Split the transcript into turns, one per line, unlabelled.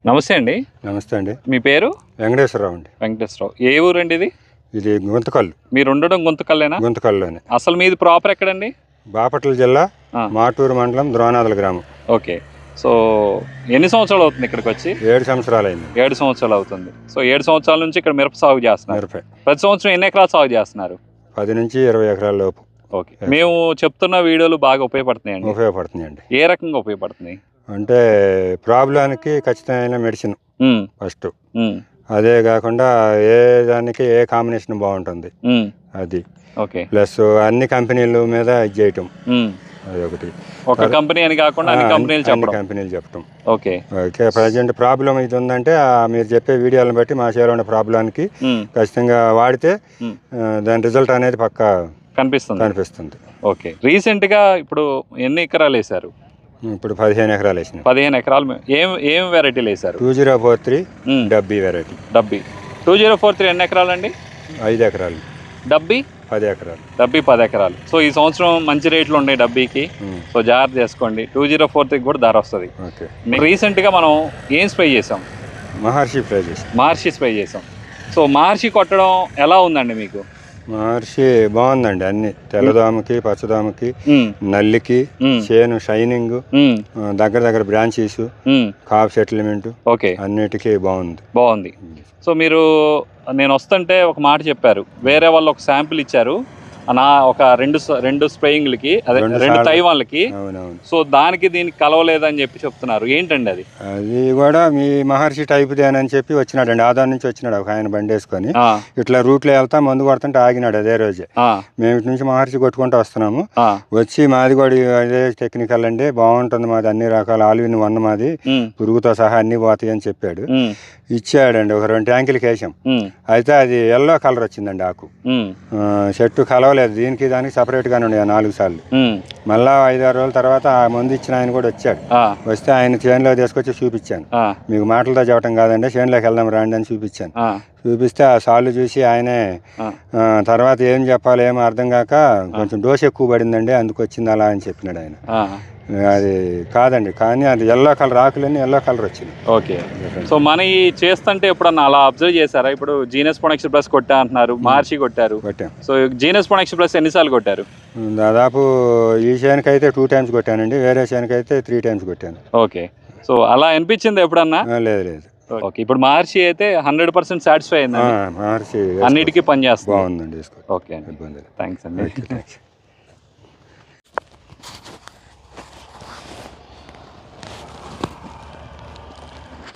నమస్తే అండి.
నమస్తే అండి.
మీ పేరు?
వెంకటేశ్వరరావు అండి.
వెంకటేశ్వరరావు. ఏ ఊరండి ఇది?
ఇది గుంతకల్లు.
మీరు ఉండడం గుంతకల్లేనా?
గుంతకల్లులోనే.
అసలు మీది ప్రాపర్ ఎక్కడండి?
బాపట్ల జిల్లా మాటూరు మండలం ద్రోణాదుల గ్రామం.
ఓకే. సో ఎన్ని సంవత్సరాలు అవుతుంది ఇక్కడికి వచ్చి?
7 సంవత్సరాలు అయింది.
7 సంవత్సరాలు అవుతుంది. సో 7 సంవత్సరాల నుంచి ఇక్కడ మిరప సాగు చేస్తున్నారు.
మిరప
ప్రతి సంవత్సరం ఎన్ని ఎకరాలు సాగు చేస్తున్నారు?
10 నుంచి 20 ఎకరాల లోపు.
ఓకే. మేము చెప్తున్న వీడియోలు బాగా ఉపయోగపడుతున్నాయండి.
ఉపయోగపడుతున్నాయండి.
ఏ రకంగా ఉపయోగపడుతున్నాయి?
అంటే ప్రాబ్లానికి ఖచ్చితమైన మెడిసిన్ ఫస్ట్. అదే కాకుండా ఏ దానికి ఏ కాంబినేషన్ బాగుంటుంది అది.
ఓకే.
ప్లస్ అన్ని కంపెనీల మీద ఇది చేయటం అదొకటి.
ఒక కంపెనీ అని కాకుండా అన్ని
కంపెనీలు చెప్పటం.
ఓకే.
ఓకే. ప్రజెంట్ ప్రాబ్లం ఇది ఉందంటే మీరు చెప్పే వీడియోలను బట్టి మా చేలో ఉన్న ప్రాబ్లానికి ఖచ్చితంగా వాడితే దాని రిజల్ట్ అనేది పక్కా కనిపిస్తుంది.
ఓకే. రీసెంట్ గా ఇప్పుడు ఎన్ని ఎకరాలు వేసారు?
ఇప్పుడు 15 ఎకరాలు వేసిన.
15 ఎకరాలు ఏం వెరైటీలు వేసారు?
2043 డబ్బీ వెరైటీ.
డబ్బీ 2043 ఎన్ని ఎకరాలు అండి?
5 ఎకరాలు.
డబ్బీ
10 ఎకరాలు.
డబ్బీ 10 ఎకరాలు. సో ఈ సంవత్సరం మంచి రేట్లు ఉన్నాయి డబ్బీకి. సో జాగ్రత్త చేసుకోండి. 2043 కూడా ధర వస్తుంది.
ఓకే.
రీసెంట్ గా మనం ఏం స్ప్రే చేసాం? మహర్షి స్ప్రే చేసాం. సో మహర్షి కొట్టడం ఎలా ఉందండి మీకు?
మహర్షి బాగుందండి. అన్ని తెల్లదోమకి, పచ్చదోమకి, నల్లికి, చేను షైనింగ్, దగ్గర బ్రాంచెస్, కాప్ సెటిల్మెంట్,
ఓకే,
అన్నిటికీ బాగుంది.
సో మీరు నేను వస్తుంటే ఒక మాట చెప్పారు, వేరే వాళ్ళు ఒక శాంపిల్ ఇచ్చారు ఒక రెండు స్ప్రేయింగ్లకి, అదే 2 తైవాన్లకి. సో దానికి దీనికి కలవలేదని చెప్పి చెప్తున్నారు. ఏంటండి అది?
అది కూడా మీ మహర్షి టైప్ దేనని చెప్పి వచ్చినాడండి. ఆదాయం నుంచి వచ్చినాడు ఒక ఆయన బండి వేసుకొని. ఇట్లా రూట్లో వెళ్తా మందు కొడుతుంటే ఆగినాడు అదే రోజే. మేము ఇటు నుంచి మహర్షి కొట్టుకుంటూ వస్తున్నాము. వచ్చి మాది కూడా అదే టెక్నికల్ అండి, బాగుంటుంది మాది, అన్ని రకాల ఆల్విన్ 1 మాది, పురుగుతో సహా అన్ని పోతాయి అని చెప్పాడు. ఇచ్చాడండి. ఒక 2 ట్యాంకులకి వేసాం. అయితే అది ఎల్లో కలర్ వచ్చిందండి ఆకు. చెట్టు కలవలేదు. దీనికి దానికి సపరేట్ గానే ఉండే 4 సార్లు. మళ్ళా 5-6 రోజుల తర్వాత ఆ మందు ఇచ్చిన ఆయన కూడా వచ్చాడు. వస్తే ఆయన చేనులో తీసుకొచ్చి చూపించాను. మీకు మాటలతో చెప్పడం కాదండి, చేనులోకి వెళ్దాం రండి అని చూపించాను. చూపిస్తే ఆ సార్లు చూసి ఆయనే తర్వాత ఏం చెప్పాలో ఏమో అర్థం కాక కొంచెం డోస్ ఎక్కువ పడిందండి, అందుకు వచ్చింది అలా అని చెప్పినాడు ఆయన. అది కాదండి, కానీ అది ఎల్లో కలర్, ఆకులన్నీ ఎల్లో కలర్ వచ్చింది.
ఓకే. సో మన ఈ చేస్తుంటే ఎప్పుడన్నా అలా అబ్జర్వ్ చేశారా? ఇప్పుడు జీనస్ ప్రొడక్షన్ ప్లస్ కొట్టా అంటున్నారు, మహర్షి కొట్టారు. సో జీనస్ ప్రొడక్షన్ ప్లస్ ఎన్నిసార్లు కొట్టారు?
దాదాపు ఈ చేనుకైతే 2 టైమ్స్ కొట్టానండి, వేరే చేనుకైతే 3 టైమ్స్ కొట్టాను.
ఓకే. సో అలా అనిపించింది ఎప్పుడన్నా?
లేదు.
ఓకే. ఇప్పుడు మహర్షి అయితే 100% సాటిస్ఫై అయింది.
మహర్షి
అన్నిటికీ పనిచేస్తుంది.
బాగుందండి.
ఓకే. థ్యాంక్స్ అండి.